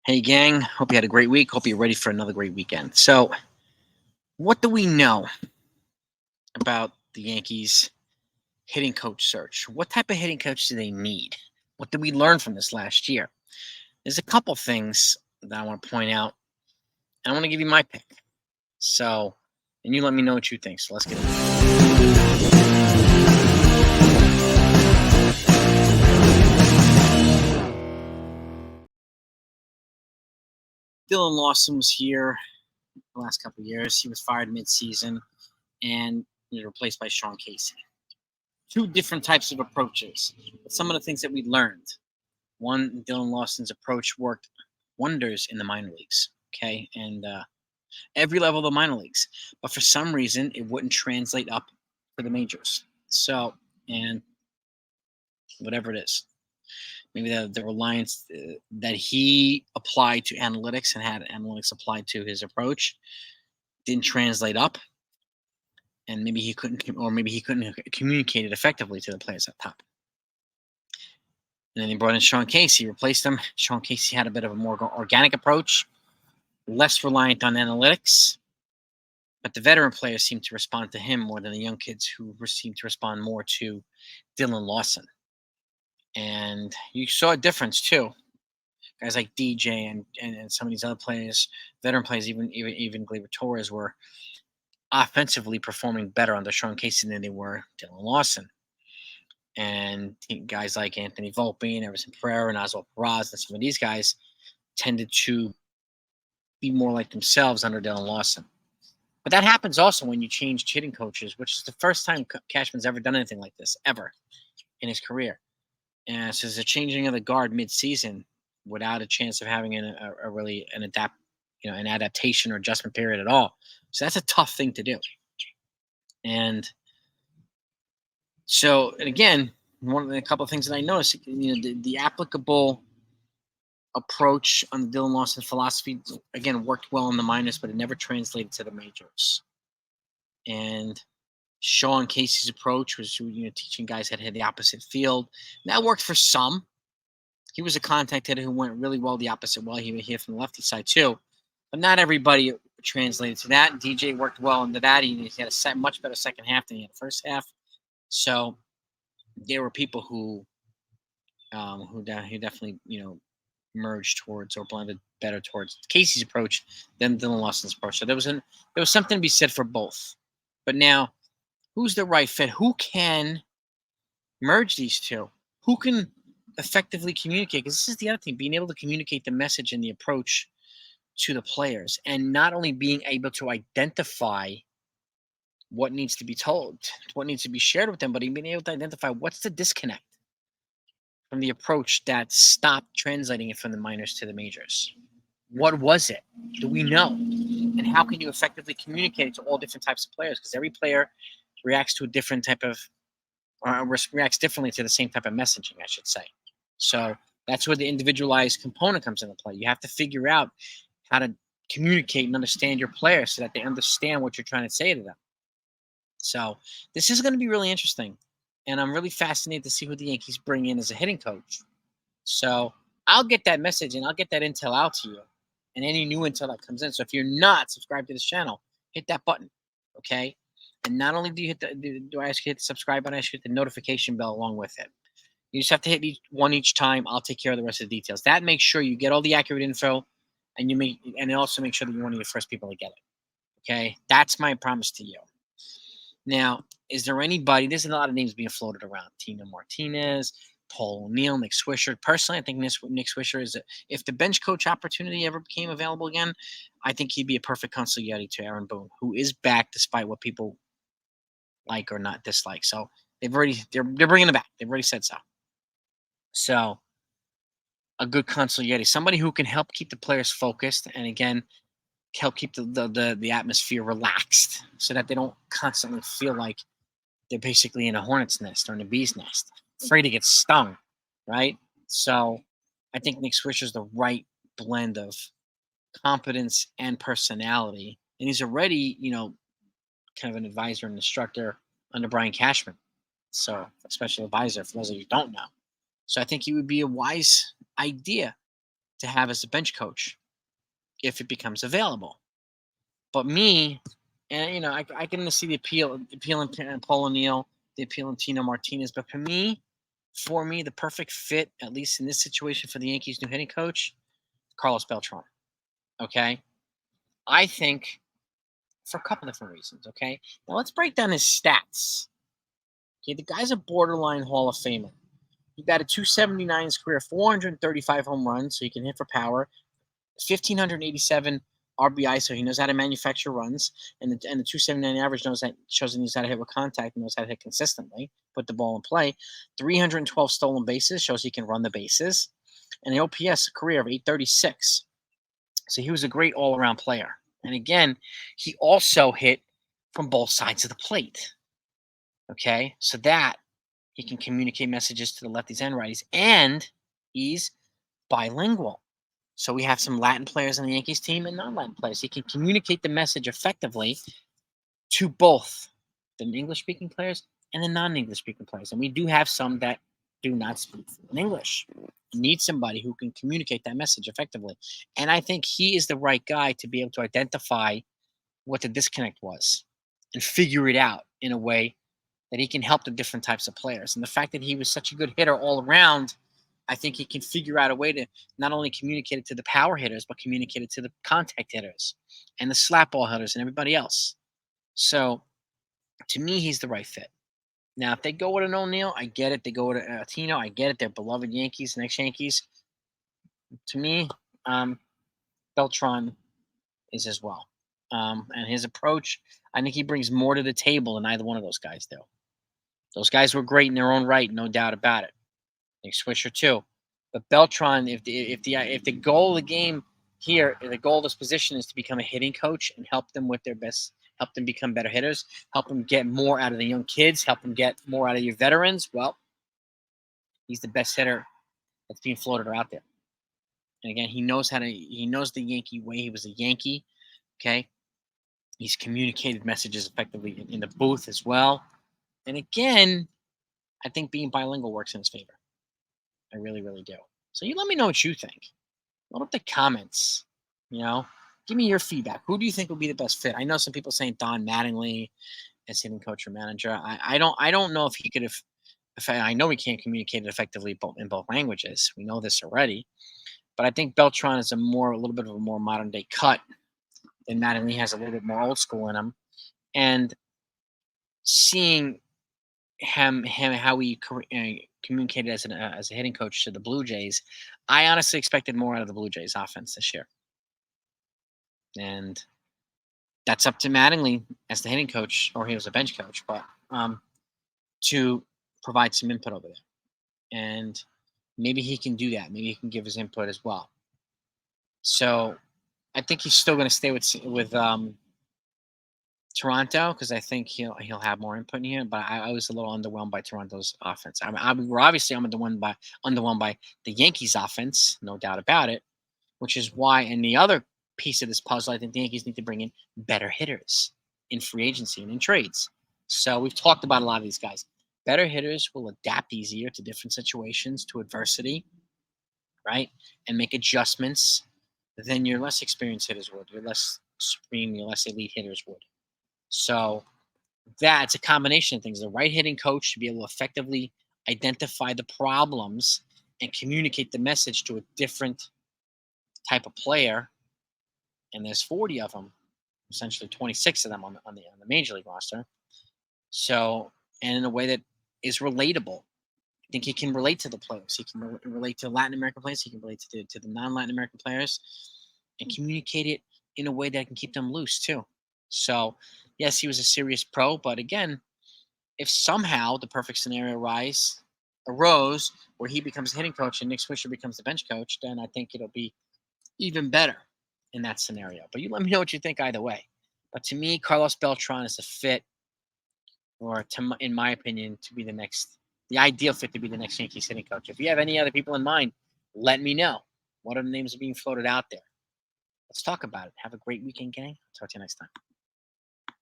Hey, gang. Hope you had a great week. Hope you're ready for another great weekend. So, what do we know about the Yankees hitting coach search? What type of hitting coach do they need? What did we learn from this last year? There's a couple things that I want to point out, and I want to give you my pick. So, and you let me know what you think. So, let's get into it. Dylan Lawson was here the last couple of years. He was fired mid-season and he was replaced by Sean Casey. Two different types of approaches. But some of the things that we learned. One, Dylan Lawson's approach worked wonders in the minor leagues, okay, and every level of the minor leagues. But for some reason, it wouldn't translate up to the majors. So, and whatever it is, maybe the reliance that he applied to analytics and had analytics applied to his approach didn't translate up, and maybe he couldn't communicate it effectively to the players up top. And then they brought in Sean Casey, replaced him. Sean Casey had a bit of a more organic approach, less reliant on analytics. But the veteran players seemed to respond to him more than the young kids who seemed to respond more to Dylan Lawson. And you saw a difference, too. Guys like DJ and some of these other players, veteran players, even Gleyber Torres, were offensively performing better under Sean Casey than they were Dylan Lawson. And guys like Anthony Volpe and Everson Pereira and Oswald Peraza and some of these guys tended to be more like themselves under Dylan Lawson. But that happens also when you change hitting coaches, which is the first time Cashman's ever done anything like this, ever, in his career. And so there's a changing of the guard mid-season without a chance of having an adaptation or adjustment period at all. So that's a tough thing to do. And so, and again, a couple of things that I noticed, the applicable approach on the Dylan Lawson philosophy, again, worked well in the minors, but it never translated to the majors. And Sean Casey's approach was, teaching guys how to hit the opposite field. And that worked for some. He was a contact hitter who went really well the opposite way. He would hit from the lefty side too. But not everybody translated to that. DJ worked well into that. He had a much better second half than he had the first half. So there were people who definitely merged towards or blended better towards Casey's approach than Dylan Lawson's approach. So there was something to be said for both. But now, who's the right fit? Who can merge these two? Who can effectively communicate? Because this is the other thing: being able to communicate the message and the approach to the players, and not only being able to identify what needs to be told, what needs to be shared with them, but being able to identify what's the disconnect from the approach that stopped translating it from the minors to the majors. What was it? Do we know? And how can you effectively communicate it to all different types of players? Because every player reacts to a different type of, or reacts differently to the same type of messaging, I should say. So that's where the individualized component comes into play. You have to figure out how to communicate and understand your players so that they understand what you're trying to say to them. So this is going to be really interesting. And I'm really fascinated to see who the Yankees bring in as a hitting coach. So I'll get that message and I'll get that intel out to you and any new intel that comes in. So if you're not subscribed to this channel, hit that button, okay? And not only do I ask you to hit the subscribe button, I ask you to hit the notification bell along with it. You just have to hit one each time. I'll take care of the rest of the details. That makes sure you get all the accurate info, and it also makes sure that you're one of the first people to get it. Okay, that's my promise to you. Now, is there anybody? There's a lot of names being floated around: Tino Martinez, Paul O'Neill, Nick Swisher. Personally, I think Nick Swisher is, if the bench coach opportunity ever became available again, I think he'd be a perfect consigliere to Aaron Boone, who is back despite what people like or not dislike. So they're bringing it back. They've already said so. So a good consigliere, somebody who can help keep the players focused, and again, help keep the atmosphere relaxed so that they don't constantly feel like they're basically in a hornet's nest or in a bee's nest, afraid to get stung, right? So I think Nick Swisher is the right blend of competence and personality. And he's already, kind of an advisor and instructor under Brian Cashman. So a special advisor for those of you who don't know. So I think he would be a wise idea to have as a bench coach if it becomes available. But me, and you know, I can see the appeal in Paul O'Neill, the appeal in Tino Martinez. But for me, the perfect fit, at least in this situation for the Yankees' new hitting coach, Carlos Beltran. Okay, I think for a couple different reasons. Okay, now let's break down his stats. Okay, the guy's a borderline Hall of Famer. He got a 279 in his career, 435 home runs, so he can hit for power, 1,587 RBI, so he knows how to manufacture runs, and the 279 average shows he knows how to hit with contact, and knows how to hit consistently, put the ball in play. 312 stolen bases shows he can run the bases, and the OPS career of 836. So he was a great all-around player. And again, he also hit from both sides of the plate. Okay, so that he can communicate messages to the lefties and righties, and he's bilingual. So we have some Latin players on the Yankees team and non-Latin players. He can communicate the message effectively to both the English-speaking players and the non-English-speaking players. And we do have some that do not speak English. You need somebody who can communicate that message effectively. And I think he is the right guy to be able to identify what the disconnect was and figure it out in a way that he can help the different types of players. And the fact that he was such a good hitter all around, I think he can figure out a way to not only communicate it to the power hitters, but communicate it to the contact hitters and the slap ball hitters and everybody else. So to me, he's the right fit. Now, if they go with an O'Neill, I get it. They go with a Tino, I get it. They're beloved Yankees, next Yankees. To me, Beltran is as well. And his approach, I think he brings more to the table than either one of those guys do. Those guys were great in their own right, no doubt about it. I think Swisher too. But Beltran, if the goal of the game here, the goal of this position is to become a hitting coach and help them with their best, help them become better hitters, help them get more out of the young kids, help them get more out of your veterans, well, he's the best hitter that's being floated out there. And again, he knows the Yankee way. He was a Yankee, okay? He's communicated messages effectively in the booth as well. And again, I think being bilingual works in his favor. I really, really do. So you let me know what you think. Load up the comments. You know, give me your feedback. Who do you think would be the best fit? I know some people saying Don Mattingly as hitting coach or manager. I don't know if he could have. I know he can't communicate it effectively in both languages. We know this already. But I think Beltran is a little bit of a more modern day cut, and Mattingly has a little bit more old school in him. And seeing him how he communicated as a hitting coach to the Blue Jays, I honestly expected more out of the Blue Jays offense this year. And that's up to Mattingly as the hitting coach, or he was a bench coach, but to provide some input over there. And maybe he can do that. Maybe he can give his input as well. So I think he's still going to stay with Toronto, because I think he'll have more input in here. But I was a little underwhelmed by Toronto's offense. I'm underwhelmed by the Yankees offense, no doubt about it. Which is why, in the other piece of this puzzle, I think the Yankees need to bring in better hitters in free agency and in trades. So we've talked about a lot of these guys. Better hitters will adapt easier to different situations, to adversity, right, and make adjustments than your less experienced hitters would, your less supreme, your less elite hitters would. So that's a combination of things. The right hitting coach should be able to effectively identify the problems and communicate the message to a different type of player. And there's 40 of them, essentially 26 of them on the major league roster. So, and in a way that is relatable. I think he can relate to the players. He can relate to Latin American players. He can relate to the non-Latin American players, and communicate it in a way that can keep them loose too. So, yes, he was a serious pro, but again, if somehow the perfect scenario arose where he becomes a hitting coach and Nick Swisher becomes the bench coach, then I think it'll be even better in that scenario. But you let me know what you think either way. But to me, Carlos Beltran is a fit, or in my opinion, to be the ideal fit to be the next Yankees hitting coach. If you have any other people in mind, let me know. What are the names being floated out there? Let's talk about it. Have a great weekend, gang. Talk to you next time.